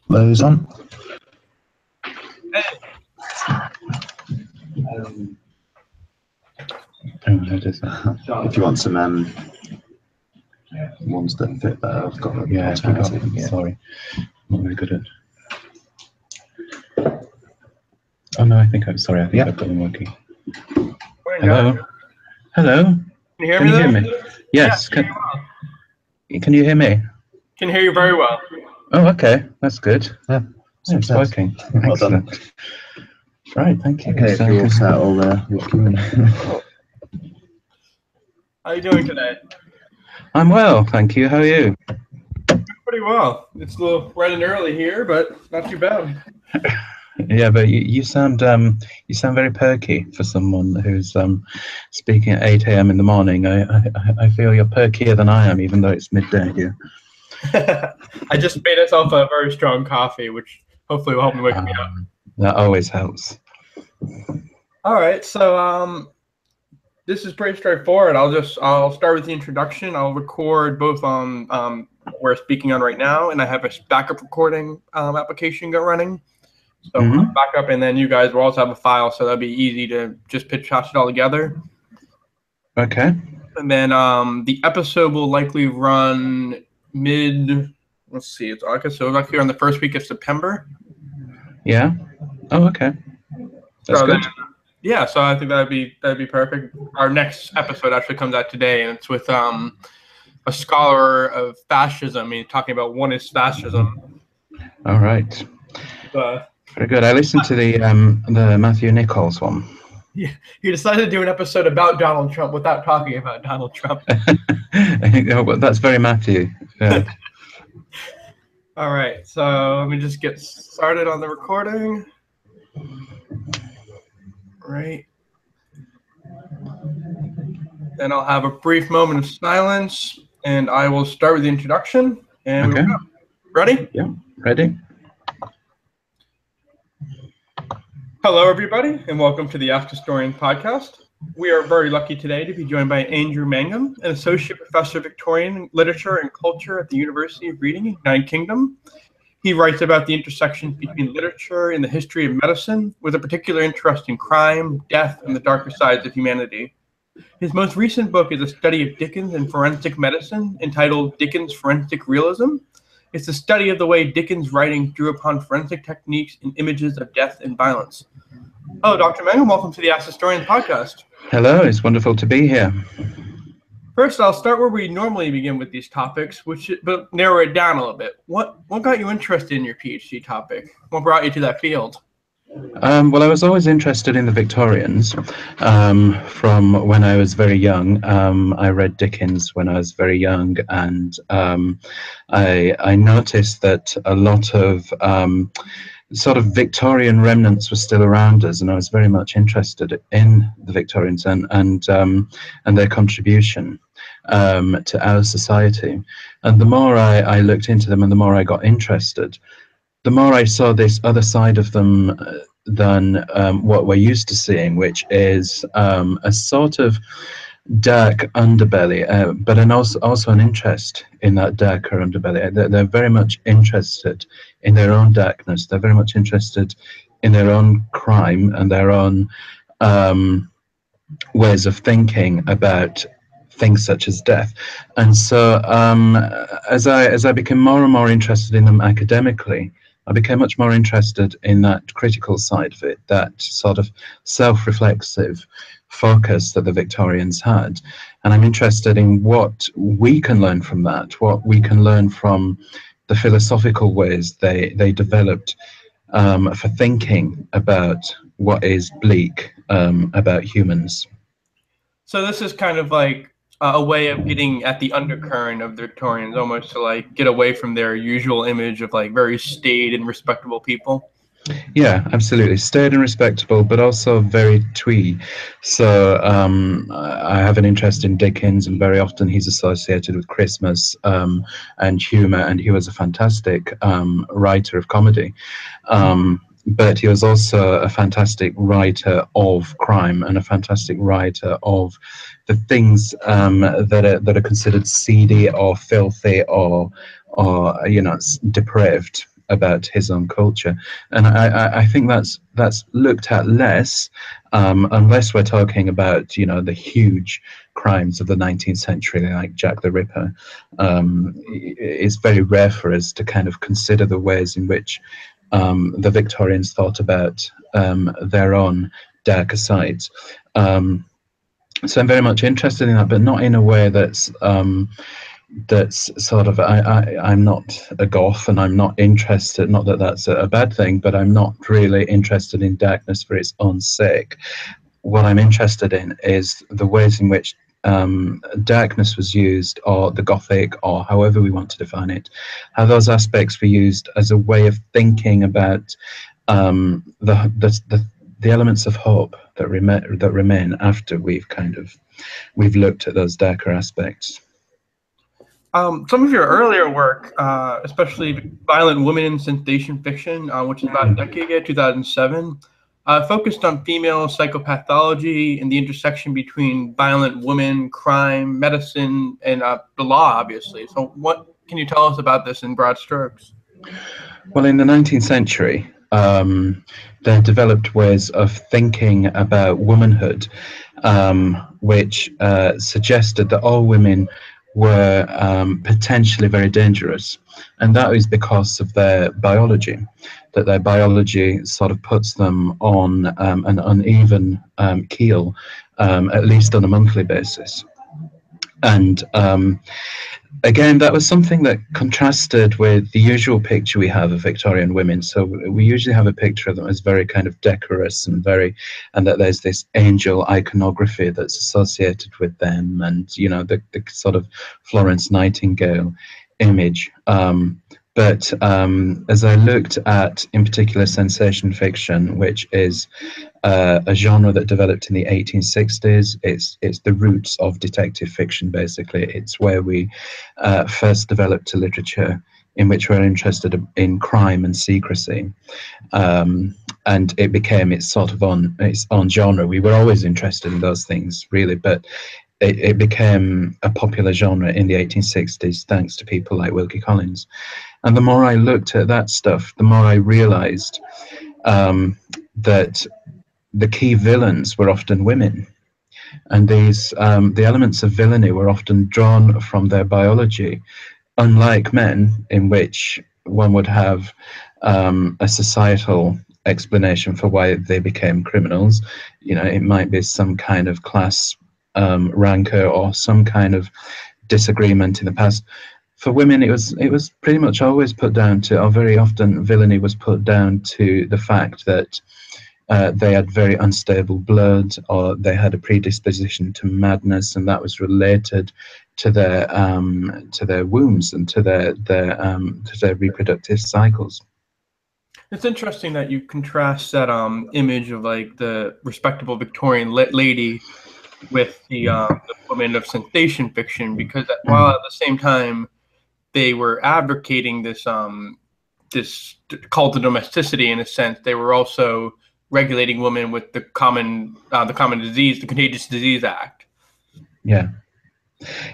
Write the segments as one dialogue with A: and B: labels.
A: Those on. If you want some ones that fit better, I've got them.
B: Yeah, sorry, not very good at. Oh no, I think I've got them working. Hello. Hello.
C: Can you hear me?
B: Hear me? Yes.
C: Yeah,
B: can you hear me?
C: Can hear you very well.
B: Oh, okay, that's good. Yeah, it's working.
A: Well
B: Excellent.
A: done.
B: Right, thank you.
A: Okay, if you're all set, I'll look you in.
C: How are you doing today?
B: I'm well, thank you. How are you?
C: Pretty well. It's a little bright and early here, but not too bad.
B: Yeah, but you sound very perky for someone who's speaking at 8 a.m. in the morning. I feel you're perkier than I am, even though it's midday here.
C: I just made myself a very strong coffee, which hopefully will help me wake me up.
B: That always helps.
C: All right, so this is pretty straightforward. I'll start with the introduction. I'll record both on we're speaking on right now, and I have a backup recording application running. So back up, and then you guys will also have a file, so that'll be easy to just patch it all together.
B: Okay.
C: And then the episode will likely run let's see, it's August, so likely on the first week of September.
B: Yeah. Oh, okay. That's good.
C: Yeah, so I think that'd be perfect. Our next episode actually comes out today, and it's with a scholar of fascism. He's talking about what is fascism.
B: All right. Very good. I listened to the Matthew Nichols one.
C: Yeah, you decided to do an episode about Donald Trump without talking about Donald Trump.
B: Well, that's very Matthew. Yeah.
C: All right, so let me just get started on the recording. Right. Then I'll have a brief moment of silence, and I will start with the introduction. And
B: okay.
C: We'll go. Ready?
B: Yeah, ready.
C: Hello, everybody, and welcome to the Ask Historians podcast. We are very lucky today to be joined by Andrew Mangham, an associate professor of Victorian literature and culture at the University of Reading in the United Kingdom. He writes about the intersections between literature and the history of medicine, with a particular interest in crime, death, and the darker sides of humanity. His most recent book is a study of Dickens and forensic medicine, entitled Dickens' Forensic Realism. It's a study of the way Dickens' writing drew upon forensic techniques and images of death and violence. Hello, Dr. Mangham. Welcome to the Ask Historians podcast.
B: Hello, it's wonderful to be here.
C: First, I'll start where we normally begin with these topics, but narrow it down a little bit. What got you interested in your PhD topic? What brought you to that field?
B: Well, I was always interested in the Victorians from when I was very young. I read Dickens when I was very young, and I noticed that a lot of sort of Victorian remnants were still around us, and I was very much interested in the Victorians and their contribution to our society. And the more I looked into them, and the more I got interested, the more I saw this other side of them than what we're used to seeing, which is a sort of dark underbelly, but also an interest in that darker underbelly. They're very much interested in their own darkness. They're very much interested in their own crime and their own ways of thinking about things such as death. And so as I became more and more interested in them academically, I became much more interested in that critical side of it, that sort of self-reflexive focus that the Victorians had. And I'm interested in what we can learn from that, what we can learn from the philosophical ways they developed for thinking about what is bleak about humans.
C: So this is kind of like a way of getting at the undercurrent of the Victorians, almost to like get away from their usual image of like very staid and respectable people.
B: Yeah, absolutely. Staid and respectable, but also very twee. So I have an interest in Dickens, and very often he's associated with Christmas and humour, and he was a fantastic writer of comedy. But he was also a fantastic writer of crime and a fantastic writer of the things that are considered seedy or filthy or depraved about his own culture. And I think that's looked at less, unless we're talking about the huge crimes of the 19th century like Jack the Ripper. It's very rare for us to kind of consider the ways in which the Victorians thought about their own darker sides. So I'm very much interested in that, but not in a way that's sort of I'm not a goth, and I'm not interested, not that that's a bad thing, but I'm not really interested in darkness for its own sake. What I'm interested in is the ways in which darkness was used, or the Gothic, or however we want to define it, how those aspects were used as a way of thinking about the elements of hope that remain after we've looked at those darker aspects.
C: Some of your earlier work, especially Violent Women in Sensation Fiction, which is about a decade ago, 2007, focused on female psychopathology and the intersection between violent women, crime, medicine, and the law, obviously. So what can you tell us about this in broad strokes?
B: Well, in the 19th century, there developed ways of thinking about womanhood, which suggested that all women were potentially very dangerous, and that is because of their biology, that their biology sort of puts them on an uneven keel, at least on a monthly basis. And again, that was something that contrasted with the usual picture we have of Victorian women. So we usually have a picture of them as very kind of decorous and that there's this angel iconography that's associated with them, and the sort of Florence Nightingale image. But as I looked at, in particular, sensation fiction, which is a genre that developed in the 1860s, it's the roots of detective fiction, basically. It's where we first developed a literature in which we're interested in crime and secrecy. And it became its own genre. We were always interested in those things, really, but it became a popular genre in the 1860s thanks to people like Wilkie Collins. And the more I looked at that stuff, the more I realized that the key villains were often women. And the elements of villainy were often drawn from their biology, unlike men, in which one would have a societal explanation for why they became criminals. It might be some kind of class rancor or some kind of disagreement in the past. For women, it was pretty much always put down to, or very often villainy was put down to the fact that they had very unstable blood, or they had a predisposition to madness, and that was related to their wombs and to their reproductive cycles.
C: It's interesting that you contrast that image of like the respectable Victorian lady with the women of sensation fiction, because while at the same time they were advocating this cult of domesticity, in a sense, they were also regulating women with the common disease, the Contagious Disease Act.
B: Yeah.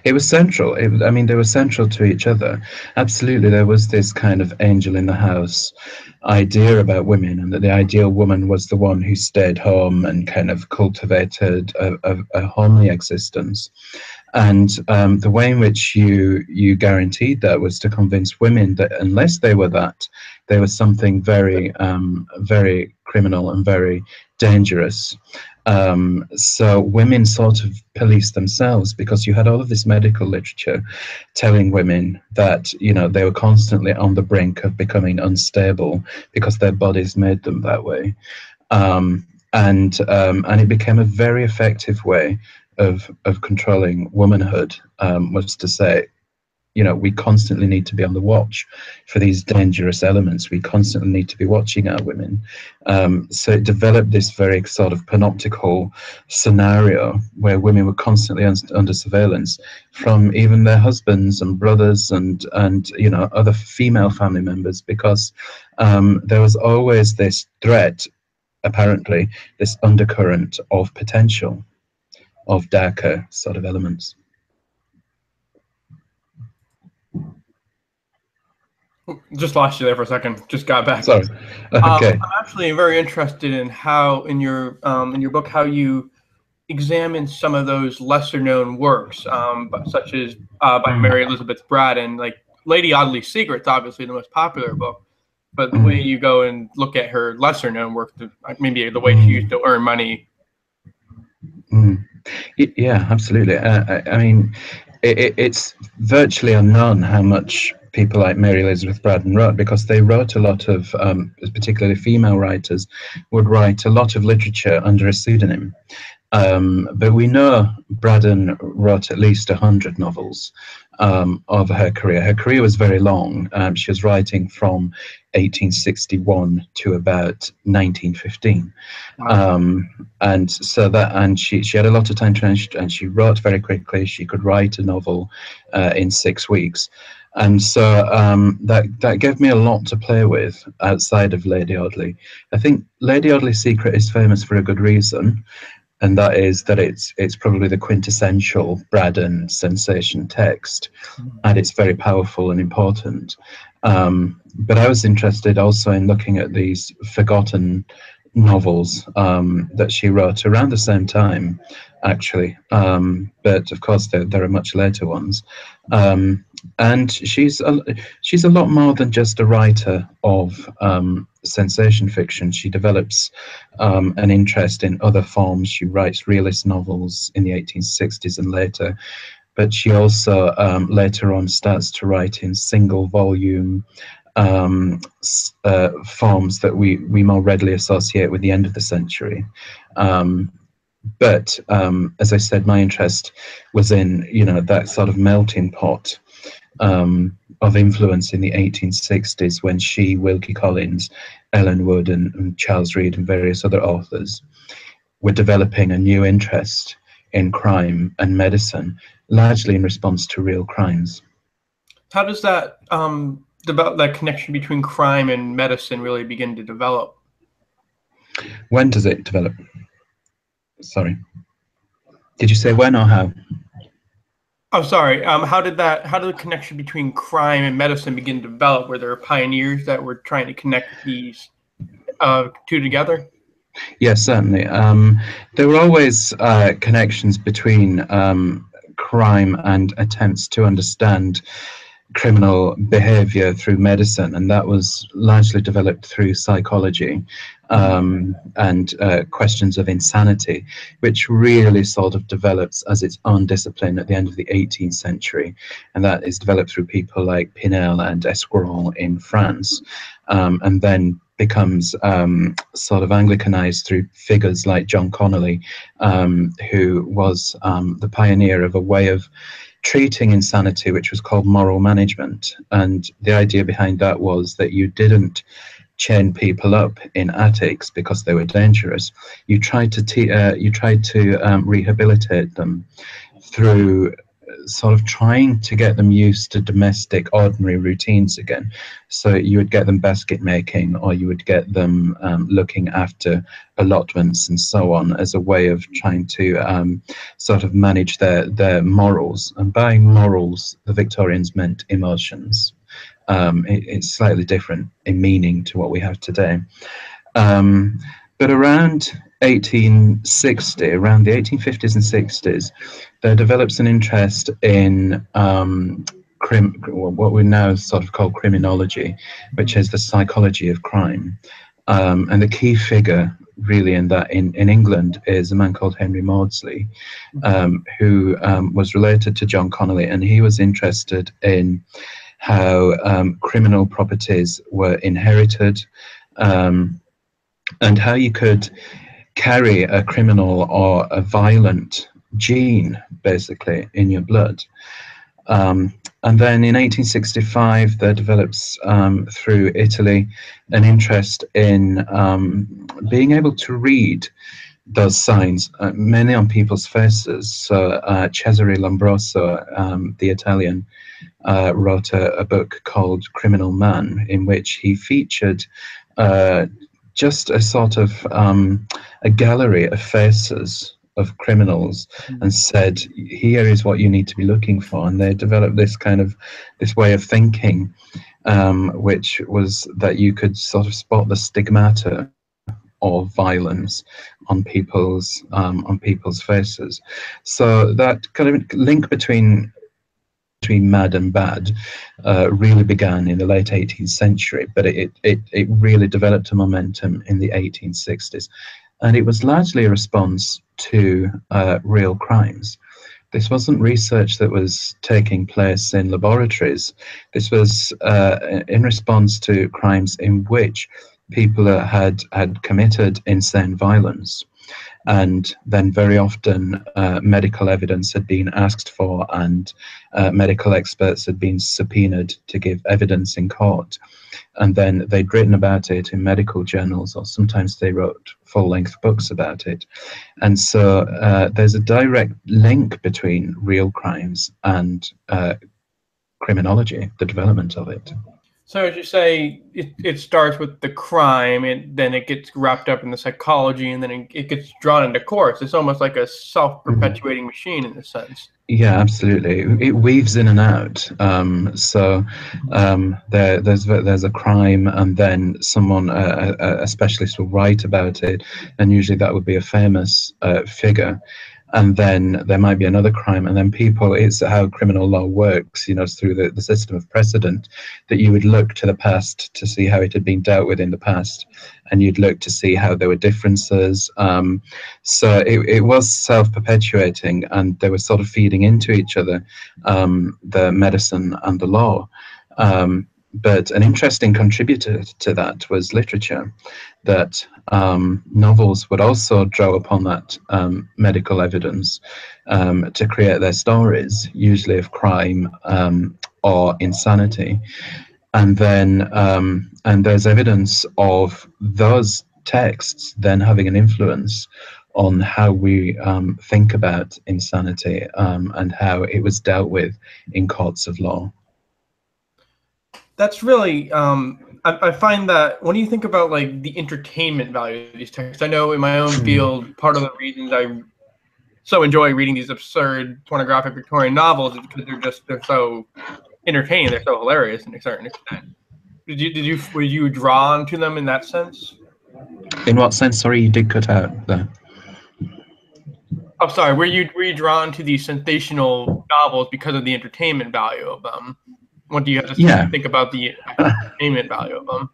B: It was central. They were central to each other. Absolutely, there was this kind of angel in the house idea about women, and that the ideal woman was the one who stayed home and kind of cultivated a homely existence. And the way in which you guaranteed that was to convince women that unless they were that, they were something very, very criminal and very dangerous. So women sort of policed themselves, because you had all of this medical literature telling women that they were constantly on the brink of becoming unstable because their bodies made them that way, and it became a very effective way of controlling womanhood was to say, you know, we constantly need to be on the watch for these dangerous elements. We constantly need to be watching our women. So it developed this very sort of panoptical scenario where women were constantly under surveillance from even their husbands and brothers and you know, other female family members, because there was always this threat, apparently, this undercurrent of potential of darker sort of elements.
C: Just lost you there for a second. Just got back.
B: Sorry. Okay.
C: I'm actually very interested in how, in your book, how you examine some of those lesser-known works, such as by Mary Elizabeth Braddon, like Lady Audley's Secret's obviously the most popular book, but the way you go and look at her lesser-known work, maybe the way she used to earn money.
B: Yeah, absolutely. I mean, it's virtually unknown how much people like Mary Elizabeth Braddon wrote, because they wrote a lot of, particularly female writers, would write a lot of literature under a pseudonym. But we know Braddon wrote at least 100 novels over her career. Her career was very long. She was writing from 1861 to about 1915. And so she had a lot of time to, and she wrote very quickly. She could write a novel in 6 weeks. And so that gave me a lot to play with outside of Lady Audley. I think Lady Audley's Secret is famous for a good reason, and that is that it's probably the quintessential Braddon sensation text, and it's very powerful and important. But I was interested also in looking at these forgotten novels that she wrote around the same time, actually. But of course, there are much later ones. And she's a lot more than just a writer of sensation fiction. She develops an interest in other forms. She writes realist novels in the 1860s and later, but she also later on starts to write in single volume forms that we more readily associate with the end of the century. But as I said, my interest was in, you know, that sort of melting pot of influence in the 1860s, when she, Wilkie Collins, Ellen Wood, and Charles Reade, and various other authors were developing a new interest in crime and medicine, largely in response to real crimes.
C: How does that that connection between crime and medicine really begin to develop?
B: When does it develop? Sorry. Did you say when or how?
C: Oh, sorry. How did the connection between crime and medicine begin to develop? Were there pioneers that were trying to connect these two together?
B: Yes, certainly. There were always connections between crime and attempts to understand criminal behavior through medicine, and that was largely developed through psychology and questions of insanity, which really sort of develops as its own discipline at the end of the 18th century, and that is developed through people like Pinel and Esquirol in France, and then becomes sort of Anglicanized through figures like John Connolly, who was the pioneer of a way of treating insanity which was called moral management. And the idea behind that was that you didn't chain people up in attics because they were dangerous. You tried to rehabilitate them through sort of trying to get them used to domestic, ordinary routines again. So you would get them basket making, or you would get them looking after allotments and so on, as a way of trying to sort of manage their morals. And by morals, the Victorians meant emotions. It's slightly different in meaning to what we have today. But around 1860, around the 1850s and 60s, there develops an interest in what we now sort of call criminology, which is the psychology of crime. And the key figure really in that in England is a man called Henry Maudsley, who was related to John Connolly, and he was interested in how criminal properties were inherited, and how you could carry a criminal or a violent gene, basically, in your blood. And then in 1865, there develops through Italy an interest in being able to read those signs, mainly on people's faces. So Cesare Lombroso, the Italian, wrote a book called Criminal Man, in which he featured just a sort of a gallery of faces of criminals, and said, here is what you need to be looking for. And they developed this way of thinking, which was that you could sort of spot the stigmata of violence on people's faces. So that kind of link between mad and bad really began in the late 18th century, but it really developed a momentum in the 1860s. And it was largely a response to real crimes. This wasn't research that was taking place in laboratories. This was in response to crimes in which people had committed insane violence. And then very often medical evidence had been asked for, and medical experts had been subpoenaed to give evidence in court. And then they'd written about it in medical journals, or sometimes they wrote full-length books about it. And so there's a direct link between real crimes and criminology, the development of it.
C: So as you say, it starts with the crime, and then it gets wrapped up in the psychology, and then it gets drawn into courts. It's almost like a self-perpetuating machine in a sense.
B: Yeah, absolutely. It weaves in and out. There's a crime, and then someone, a specialist, will write about it, and usually that would be a famous figure. And then there might be another crime, and then it's how criminal law works, it's through the system of precedent, that you would look to the past to see how it had been dealt with in the past, and you'd look to see how there were differences. So it was self-perpetuating, and they were sort of feeding into each other, the medicine and the law. But an interesting contributor to that was literature, that novels would also draw upon that medical evidence to create their stories, usually of crime or insanity. And then and there's evidence of those texts then having an influence on how we think about insanity and how it was dealt with in courts of law.
C: That's really, I find that when you think about like the entertainment value of these texts, I know in my own field, part of the reasons I so enjoy reading these absurd pornographic Victorian novels is because they're so entertaining, they're so hilarious in a certain extent. Were you drawn to them in that sense?
B: In what sense? Sorry, you did cut out there.
C: Oh, sorry. Were you drawn to these sensational novels because of the entertainment value of them? What do you have to think about the entertainment value of them?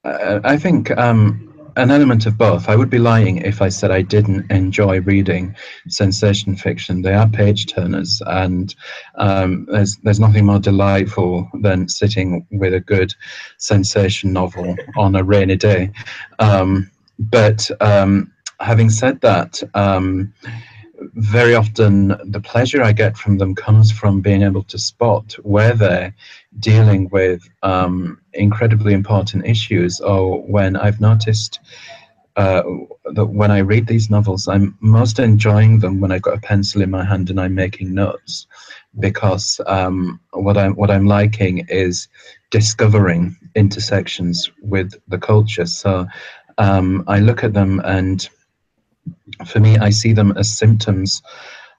B: I think an element of both. I would be lying if I said I didn't enjoy reading sensation fiction. They are page turners, and there's nothing more delightful than sitting with a good sensation novel on a rainy day. But having said that, very often the pleasure I get from them comes from being able to spot where they're dealing with incredibly important issues, or when I've noticed that when I read these novels, I'm most enjoying them when I've got a pencil in my hand and I'm making notes, because what I'm liking is discovering intersections with the culture. So I look at them, and for me, I see them as symptoms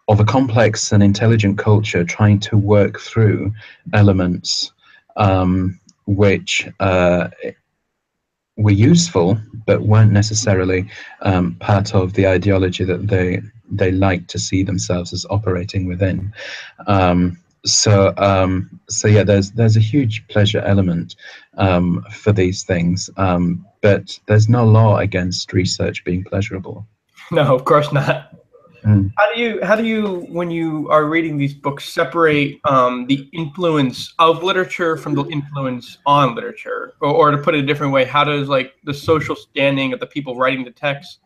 B: of a complex and intelligent culture trying to work through elements which were useful but weren't necessarily part of the ideology that they like to see themselves as operating within. So yeah, there's a huge pleasure element for these things, but there's no law against research being pleasurable.
C: No, of course not. How do you, when you are reading these books, separate the influence of literature from the influence on literature? Or to put it a different way, how does like the social standing of the people writing the text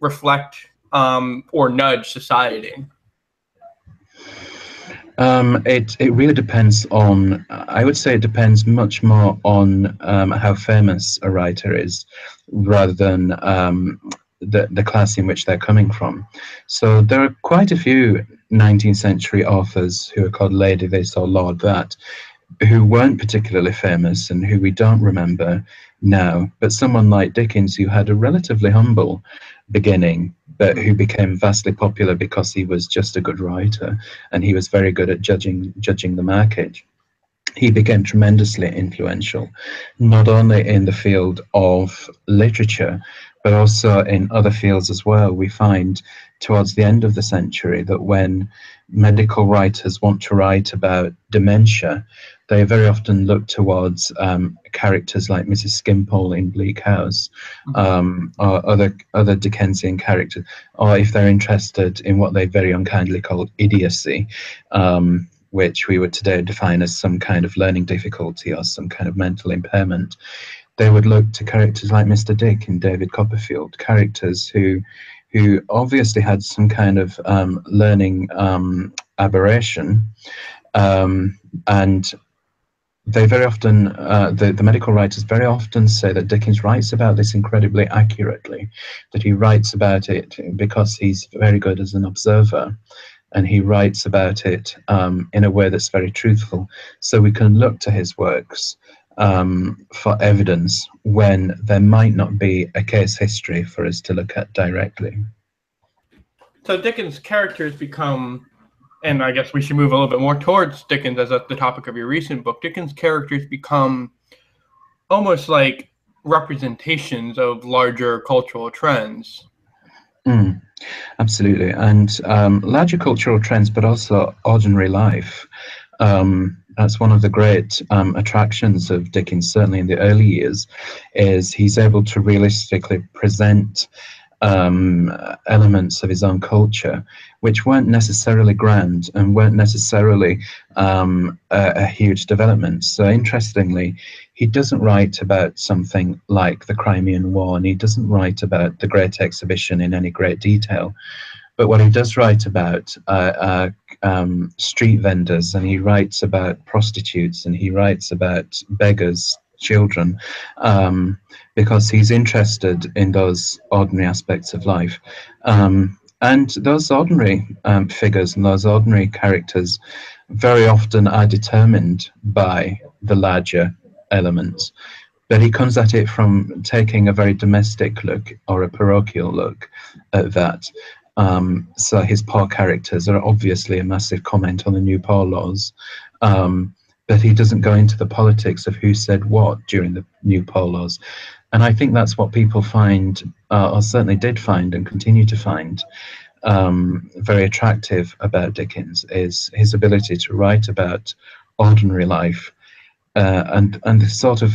C: reflect or nudge society?
B: It really depends on, I would say it depends much more on how famous a writer is, rather than the class in which they're coming from. So there are quite a few 19th century authors who are called Lady This or Lord That, who weren't particularly famous and who we don't remember now. But someone like Dickens, who had a relatively humble beginning, but who became vastly popular because he was just a good writer and he was very good at judging the market. He became tremendously influential, not only in the field of literature, but also in other fields as well. We find towards the end of the century that when medical writers want to write about dementia, they very often look towards characters like Mrs. Skimpole in Bleak House, or other Dickensian characters, or if they're interested in what they very unkindly call idiocy, which we would today define as some kind of learning difficulty or some kind of mental impairment, they would look to characters like Mr. Dick and David Copperfield, characters who obviously had some kind of learning aberration, and they very often, the medical writers very often say that Dickens writes about this incredibly accurately, that he writes about it because he's very good as an observer, and he writes about it in a way that's very truthful. So we can look to his works for evidence when there might not be a case history for us to look at directly.
C: So Dickens' characters become, and I guess we should move a little bit more towards Dickens as the topic of your recent book, Dickens' characters become almost like representations of larger cultural trends.
B: Absolutely, and larger cultural trends, but also ordinary life. That's one of the great attractions of Dickens, certainly in the early years, is he's able to realistically present elements of his own culture, which weren't necessarily grand and weren't necessarily a huge development. So interestingly, he doesn't write about something like the Crimean War, and he doesn't write about the Great Exhibition in any great detail. But what he does write about are street vendors, and he writes about prostitutes, and he writes about beggars, children, because he's interested in those ordinary aspects of life. And those ordinary figures and those ordinary characters very often are determined by the larger elements. But he comes at it from taking a very domestic look or a parochial look at that. So his poor characters are obviously a massive comment on the New Poor Laws, but he doesn't go into the politics of who said what during the New Poor Laws. And I think that's what people find, or certainly did find and continue to find, very attractive about Dickens, is his ability to write about ordinary life, and the sort of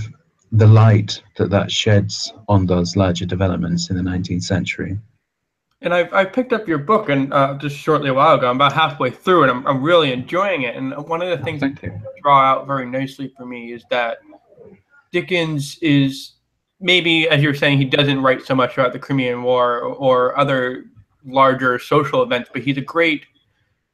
B: the light that sheds on those larger developments in the 19th century.
C: And I picked up your book and just shortly a while ago. I'm about halfway through, and I'm really enjoying it. And one of the things that draw out very nicely for me is that Dickens is, maybe, as you were saying, he doesn't write so much about the Crimean War or other larger social events, but he's a great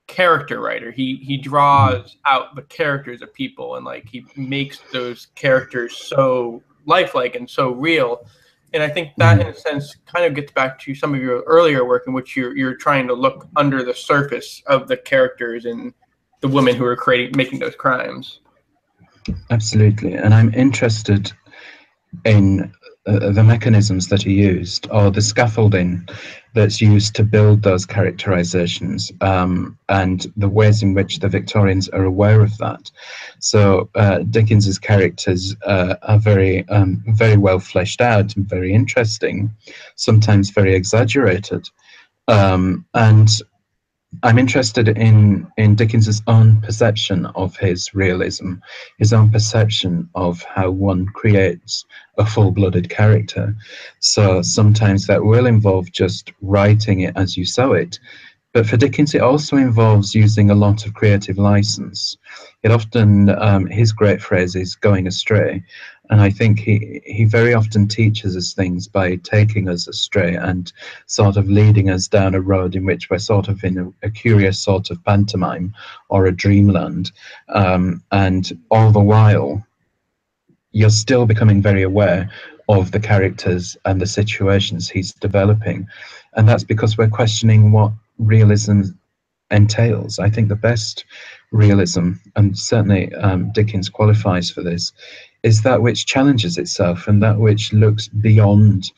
C: character writer. He draws out the characters of people, and like he makes those characters so lifelike and so real. And I think that, in a sense, kind of gets back to some of your earlier work in which you're trying to look under the surface of the characters and the women who are making those crimes.
B: Absolutely, and I'm interested in the mechanisms that are used, or the scaffolding that's used to build those characterizations, and the ways in which the Victorians are aware of that. So Dickens's characters are very well fleshed out and very interesting, sometimes very exaggerated, and I'm interested in Dickens's own perception of his realism, his own perception of how one creates a full-blooded character. So sometimes that will involve just writing it as you saw it, but for Dickens it also involves using a lot of creative license. It often, his great phrase is going astray, And I think he very often teaches us things by taking us astray and sort of leading us down a road in which we're sort of in a curious sort of pantomime or a dreamland. And all the while, you're still becoming very aware of the characters and the situations he's developing. And that's because we're questioning what realism entails. I think the best realism, and certainly Dickens qualifies for this, is that which challenges itself and that which looks beyond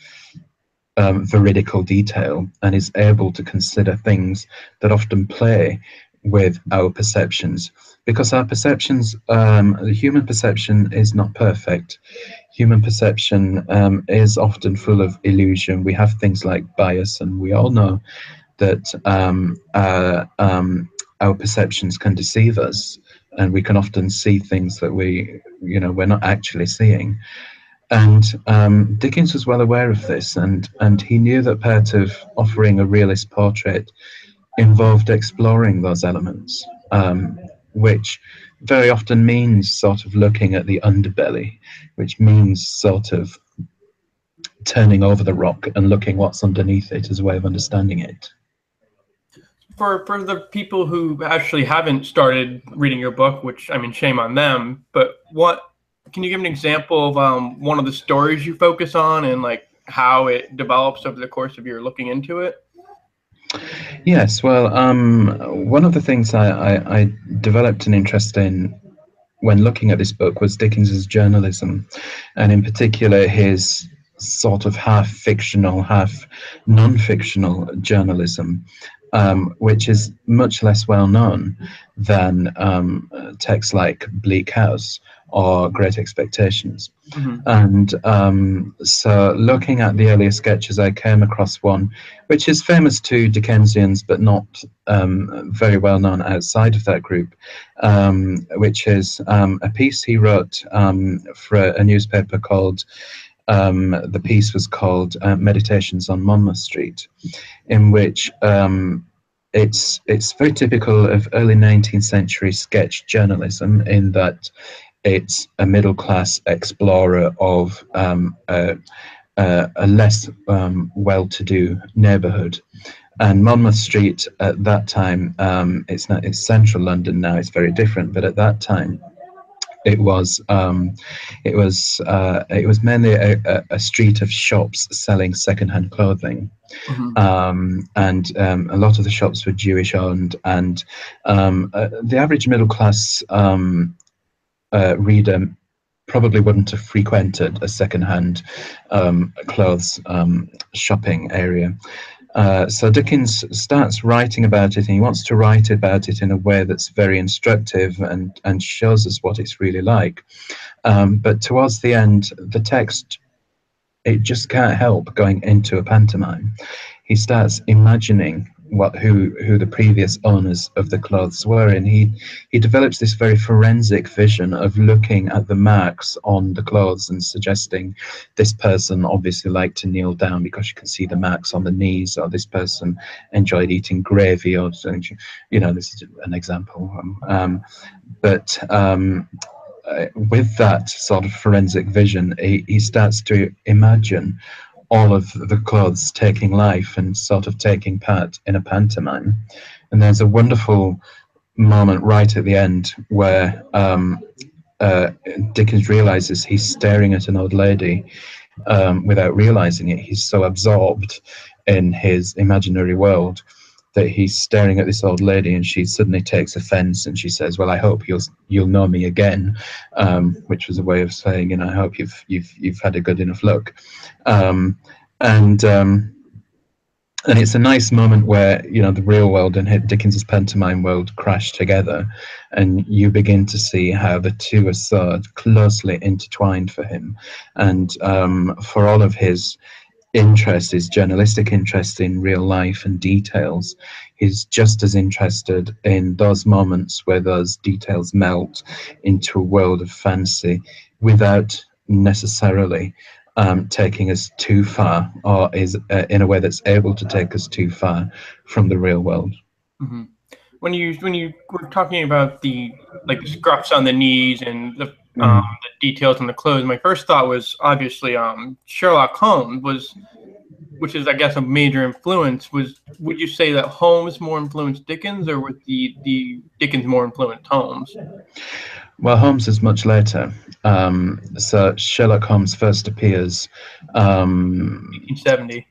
B: veridical detail and is able to consider things that often play with our perceptions. Because our perceptions, the human perception is not perfect. Human perception is often full of illusion. We have things like bias, and we all know that our perceptions can deceive us, and we can often see things that we're not actually seeing. And Dickens was well aware of this, and he knew that part of offering a realist portrait involved exploring those elements, which very often means sort of looking at the underbelly, which means sort of turning over the rock and looking what's underneath it as a way of understanding it.
C: For the people who actually haven't started reading your book, which, I mean, shame on them, but can you give an example of one of the stories you focus on and like how it develops over the course of your looking into it?
B: Yes, well, one of the things I developed an interest in when looking at this book was Dickens's journalism, and in particular his sort of half fictional, half non-fictional journalism, which is much less well known than texts like Bleak House or Great Expectations.
C: Mm-hmm.
B: And so looking at the earlier sketches, I came across one which is famous to Dickensians but not very well known outside of that group, which is a piece he wrote for a newspaper called, the piece was called Meditations on Monmouth Street, in which it's very typical of early 19th century sketch journalism in that it's a middle class explorer of a less well-to-do neighbourhood. And Monmouth Street at that time, it's central London now. It's very different, but at that time, it was mainly a street of shops selling second-hand clothing.
C: Mm-hmm.
B: And a lot of the shops were Jewish owned, and the average middle class reader probably wouldn't have frequented a second-hand clothes shopping area. So Dickens starts writing about it, and he wants to write about it in a way that's very instructive and shows us what it's really like. But towards the end, the text, it just can't help going into a pantomime. He starts imagining who the previous owners of the clothes were, and he develops this very forensic vision of looking at the marks on the clothes and suggesting this person obviously liked to kneel down because you can see the marks on the knees, or this person enjoyed eating gravy, or this is an example. But with that sort of forensic vision, he starts to imagine all of the clothes taking life and sort of taking part in a pantomime. And there's a wonderful moment right at the end where Dickens realizes he's staring at an old lady without realizing it. He's so absorbed in his imaginary world that he's staring at this old lady, and she suddenly takes offense and she says, "Well, I hope you'll know me again," which was a way of saying, I hope you've had a good enough look. And it's a nice moment where the real world and Dickens's pantomime world crash together, and you begin to see how the two are so closely intertwined for him, and for all of his interest, his journalistic interest in real life and details, he's just as interested in those moments where those details melt into a world of fancy without necessarily taking us too far, or is in a way that's able to take us too far from the real world.
C: Mm-hmm. When you were talking about the scruffs on the knees and the details in the clothes. My first thought was obviously Sherlock Holmes which is, I guess, a major influence. Would you say that Holmes more influenced Dickens, or was the Dickens more influenced Holmes?
B: Well, Holmes is much later. So Sherlock Holmes first appears
C: 1870.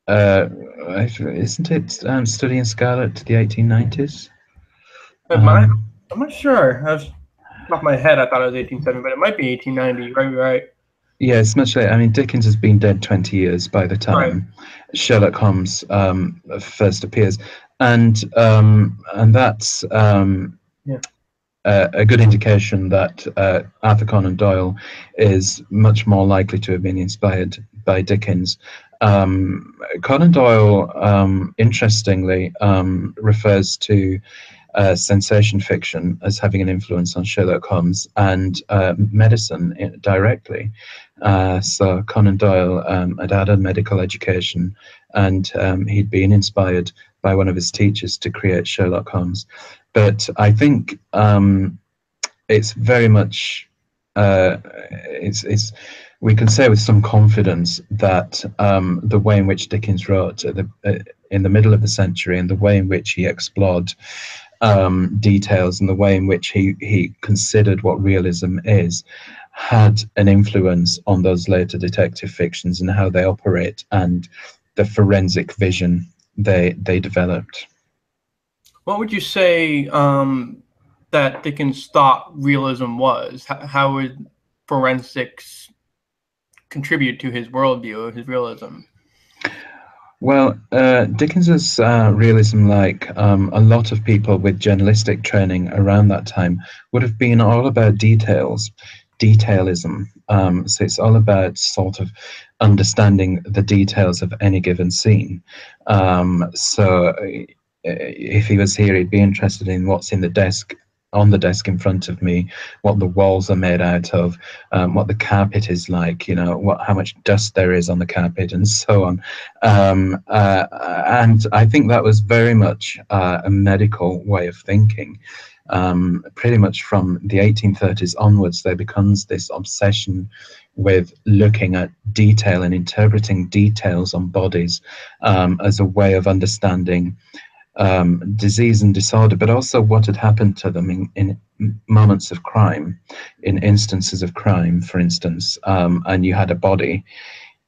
B: Isn't it Study in Scarlet, the 1890s?
C: I'm not sure. I was off my head. I thought it was 1870, but it might be 1890. Right.
B: Yeah, it's much later. I mean, Dickens has been dead 20 years by the time Sherlock Holmes first appears, and that's a good indication that Arthur Conan Doyle is much more likely to have been inspired by Dickens. Conan Doyle, interestingly, refers to sensation fiction as having an influence on Sherlock Holmes and medicine directly. So Conan Doyle had had a medical education, and he'd been inspired by one of his teachers to create Sherlock Holmes. But I think it's very much we can say with some confidence that the way in which Dickens wrote in the middle of the century, and the way in which he explored details, and the way in which he considered what realism is, had an influence on those later detective fictions and how they operate, and the forensic vision they developed.
C: What would you say that Dickens thought realism was? How would forensics contribute to his worldview, his realism?
B: Well, Dickens's realism, like a lot of people with journalistic training around that time, would have been all about detailism. So it's all about sort of understanding the details of any given scene. So if he was here, he'd be interested in what's in the desk, on the desk in front of me, what the walls are made out of, what the carpet is like, how much dust there is on the carpet, and so on. And I think that was very much a medical way of thinking. Pretty much from the 1830s onwards, there becomes this obsession with looking at detail and interpreting details on bodies as a way of understanding disease and disorder, but also what had happened to them in moments of crime, in instances of crime, for instance, and you had a body.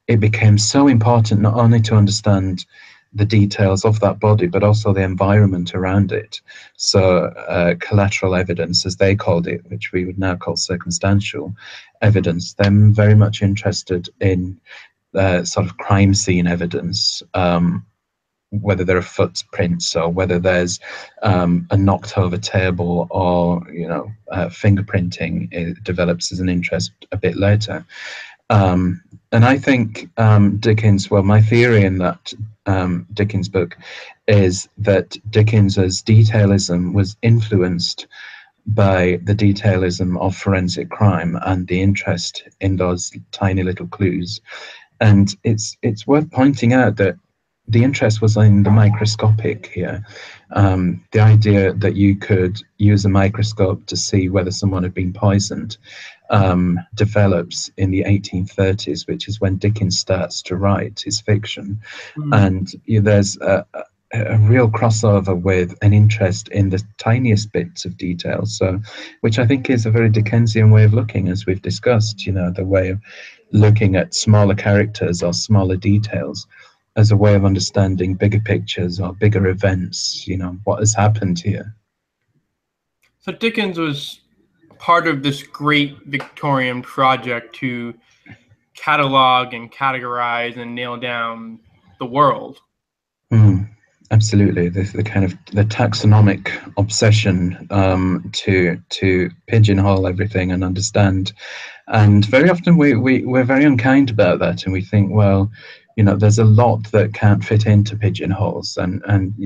B: It became so important not only to understand the details of that body, but also the environment around it. So collateral evidence, as they called it, which we would now call circumstantial evidence. They're very much interested in sort of crime scene evidence, whether there are footprints, or whether there's a knocked over table, or fingerprinting. It develops as an interest a bit later. And I think Dickens, well, my theory in that Dickens book is that Dickens's detailism was influenced by the detailism of forensic crime and the interest in those tiny little clues. And it's worth pointing out that the interest was in the microscopic here. The idea that you could use a microscope to see whether someone had been poisoned develops in the 1830s, which is when Dickens starts to write his fiction. And there's a real crossover with an interest in the tiniest bits of detail, which I think is a very Dickensian way of looking, as we've discussed, the way of looking at smaller characters or smaller details as a way of understanding bigger pictures or bigger events, what has happened here.
C: So Dickens was part of this great Victorian project to catalog and categorize and nail down the world.
B: Absolutely, the kind of the taxonomic obsession to pigeonhole everything and understand, and very often we're very unkind about that, and we think, well, there's a lot that can't fit into pigeonholes, and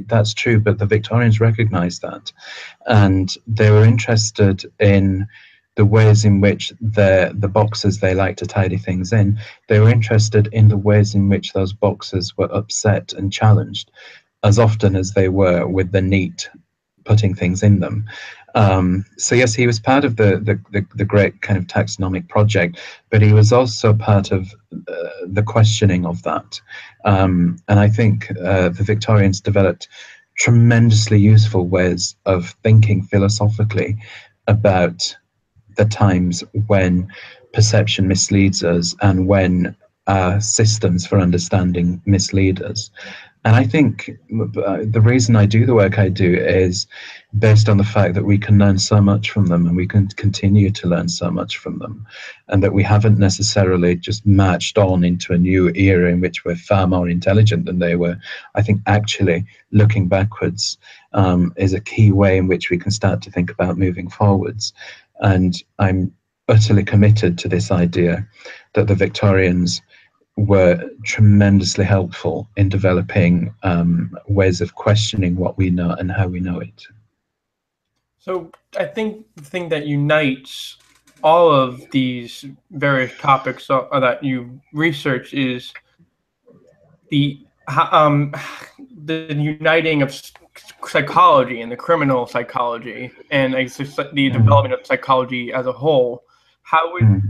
B: that's true, but the Victorians recognized that, and they were interested in the ways in which the boxes they like to tidy things in, they were interested in the ways in which those boxes were upset and challenged, as often as they were with the neat putting things in them. So yes, he was part of the great kind of taxonomic project, but he was also part of the questioning of that. And I think the Victorians developed tremendously useful ways of thinking philosophically about the times when perception misleads us and when systems for understanding mislead us. And I think the reason I do the work I do is based on the fact that we can learn so much from them, and we can continue to learn so much from them, and that we haven't necessarily just marched on into a new era in which we're far more intelligent than they were. I think actually looking backwards is a key way in which we can start to think about moving forwards. And I'm utterly committed to this idea that the Victorians were tremendously helpful in developing ways of questioning what we know and how we know it.
C: So I think the thing that unites all of these various topics that you research is the uniting of psychology and the criminal psychology, and the development of psychology as a whole. How would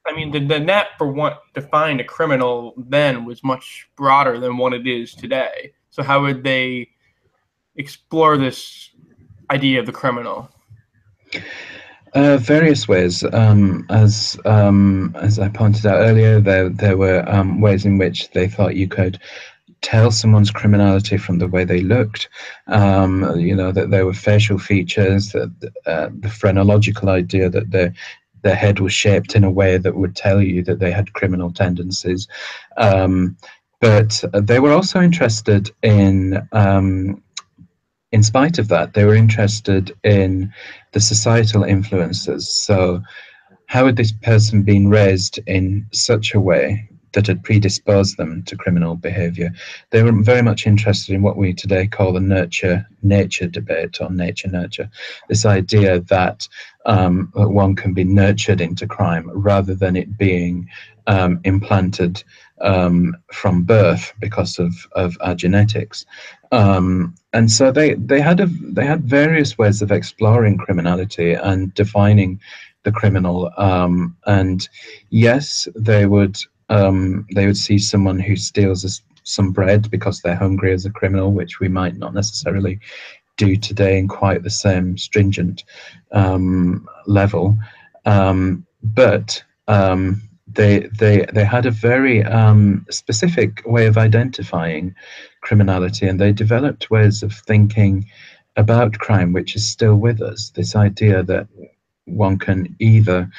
C: I mean, the net for what defined a criminal then was much broader than what it is today. So how would they explore this idea of the criminal?
B: Various ways. As I pointed out earlier, there were ways in which they thought you could tell someone's criminality from the way they looked. That there were facial features, the phrenological idea that their head was shaped in a way that would tell you that they had criminal tendencies. But they were also interested in spite of that, they were interested in the societal influences. So how had this person been raised in such a way that had predisposed them to criminal behavior? They were very much interested in what we today call the nurture-nature debate, or nature-nurture. This idea that one can be nurtured into crime rather than it being implanted from birth because of our genetics. And so they had various ways of exploring criminality and defining the criminal. And yes, they would see someone who steals some bread because they're hungry as a criminal, which we might not necessarily do today in quite the same stringent level. But they had a very specific way of identifying criminality, and they developed ways of thinking about crime which is still with us. This idea that one can either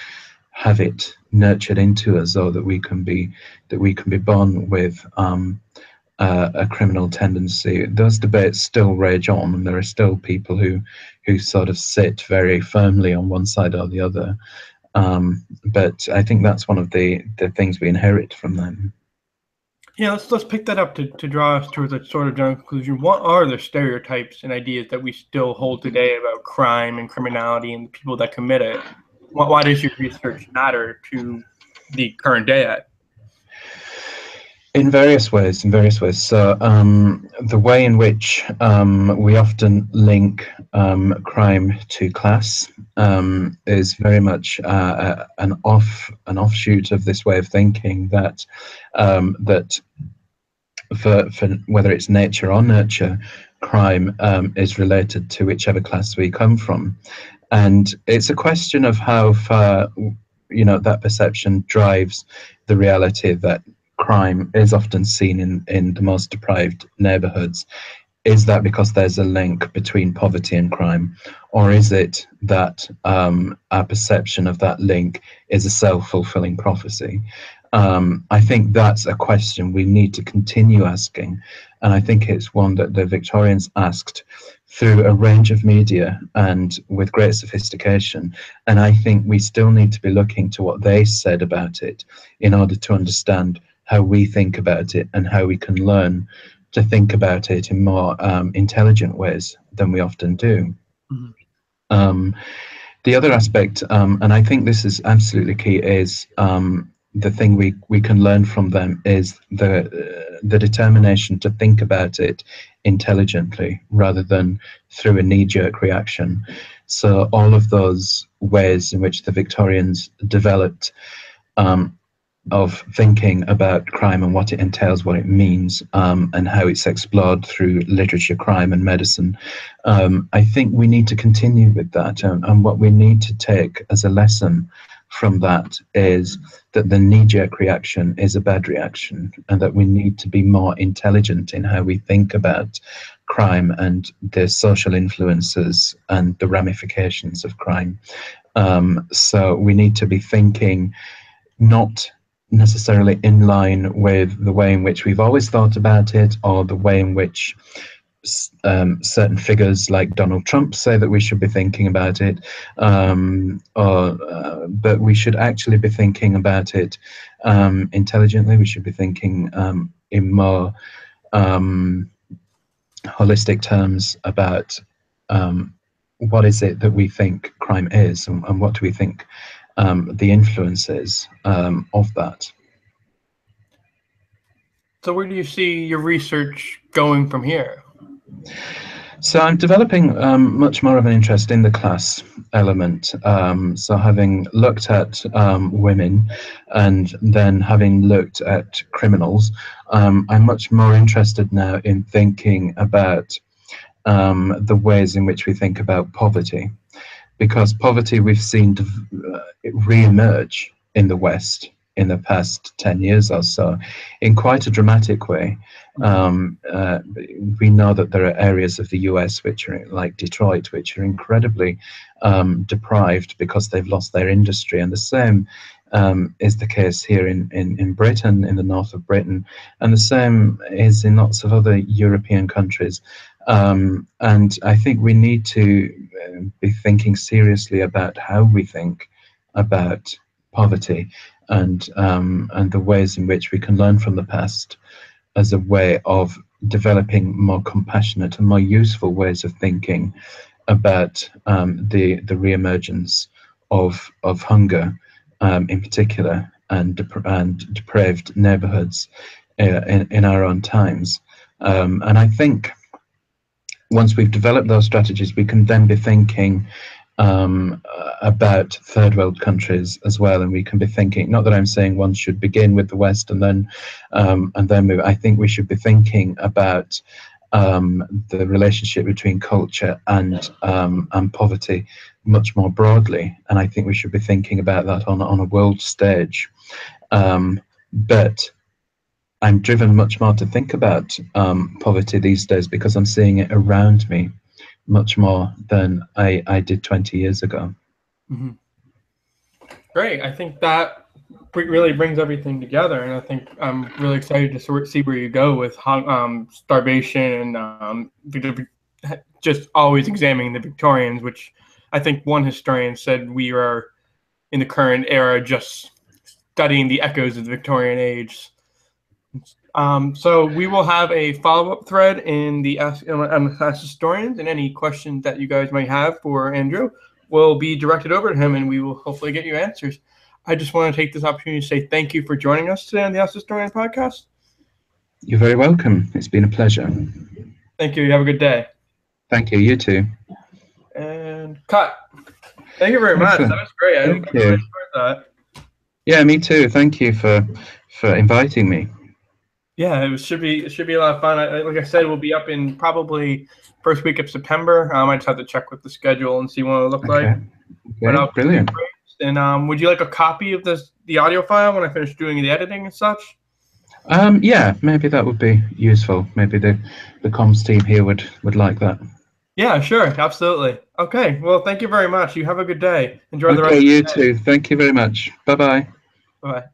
B: have it nurtured into us, or that we can be born with a criminal tendency. Those debates still rage on, and there are still people who sort of sit very firmly on one side or the other. But I think that's one of the things we inherit from them.
C: Yeah, let's pick that up to draw us towards a sort of general conclusion. What are the stereotypes and ideas that we still hold today about crime and criminality and the people that commit it? Why does your research matter to the current day?
B: In various ways. So the way in which we often link crime to class is very much an offshoot of this way of thinking, that for whether it's nature or nurture, crime is related to whichever class we come from. And it's a question of how far that perception drives the reality that crime is often seen in the most deprived neighborhoods. Is that because there's a link between poverty and crime, or is it that our perception of that link is a self-fulfilling prophecy? I think that's a question we need to continue asking, and I think it's one that the Victorians asked through a range of media and with great sophistication. And I think we still need to be looking to what they said about it in order to understand how we think about it and how we can learn to think about it in more intelligent ways than we often do. Mm-hmm. The other aspect, and I think this is absolutely key, is the thing we can learn from them is the determination to think about it intelligently rather than through a knee-jerk reaction. So all of those ways in which the Victorians developed of thinking about crime and what it entails, what it means, and how it's explored through literature, crime and medicine. I think we need to continue with that, and what we need to take as a lesson from that is that the knee-jerk reaction is a bad reaction, and that we need to be more intelligent in how we think about crime and the social influences and the ramifications of crime. So we need to be thinking not necessarily in line with the way in which we've always thought about it, or the way in which certain figures like Donald Trump say that we should be thinking about it, but we should actually be thinking about it intelligently. We should be thinking in more holistic terms about what is it that we think crime is, and what do we think the influences of that.
C: So where do you see your research going from here?
B: So I'm developing much more of an interest in the class element. So having looked at women, and then having looked at criminals, I'm much more interested now in thinking about the ways in which we think about poverty. Because poverty we've seen re-emerge in the West in the past 10 years or so in quite a dramatic way. We know that there are areas of the US which are like Detroit, which are incredibly deprived because they've lost their industry, and the same is the case here in Britain, in the north of Britain, and the same is in lots of other European countries. And I think we need to be thinking seriously about how we think about poverty, and the ways in which we can learn from the past as a way of developing more compassionate and more useful ways of thinking about the re-emergence of hunger in particular, and depraved neighborhoods in our own times. And I think once we've developed those strategies, we can then be thinking about third world countries as well, and we can be thinking, not that I'm saying one should begin with the West and then move. I think we should be thinking about the relationship between culture and poverty much more broadly, and I think we should be thinking about that on a world stage. But I'm driven much more to think about poverty these days because I'm seeing it around me much more than I did 20 years ago.
C: Mm-hmm. Great. I think that really brings everything together, and I think I'm really excited to see where you go with starvation and just always examining the Victorians, which I think one historian said we are in the current era just studying the echoes of the Victorian age. So we will have a follow-up thread in the Ask Historians, and any questions that you guys might have for Andrew will be directed over to him, and we will hopefully get you answers. I just want to take this opportunity to say thank you for joining us today on the Ask Historians podcast.
B: You're very welcome. It's been a pleasure.
C: Thank you. You have a good day.
B: Thank you. You too.
C: And cut. Thank you very much. That was great. I really enjoyed that.
B: Yeah, me too. Thank you for inviting me.
C: Yeah, it should be a lot of fun. Like I said, we'll be up in probably first week of September. I just have to check with the schedule and see what it'll look like.
B: Okay, brilliant.
C: And would you like a copy of the audio file when I finish doing the editing and such?
B: Yeah, maybe that would be useful. Maybe the comms team here would like that.
C: Yeah, sure, absolutely. Okay, well, thank you very much. You have a good day. Enjoy the rest of the day.
B: Okay, you too. Thank you very much. Bye-bye.
C: Bye-bye.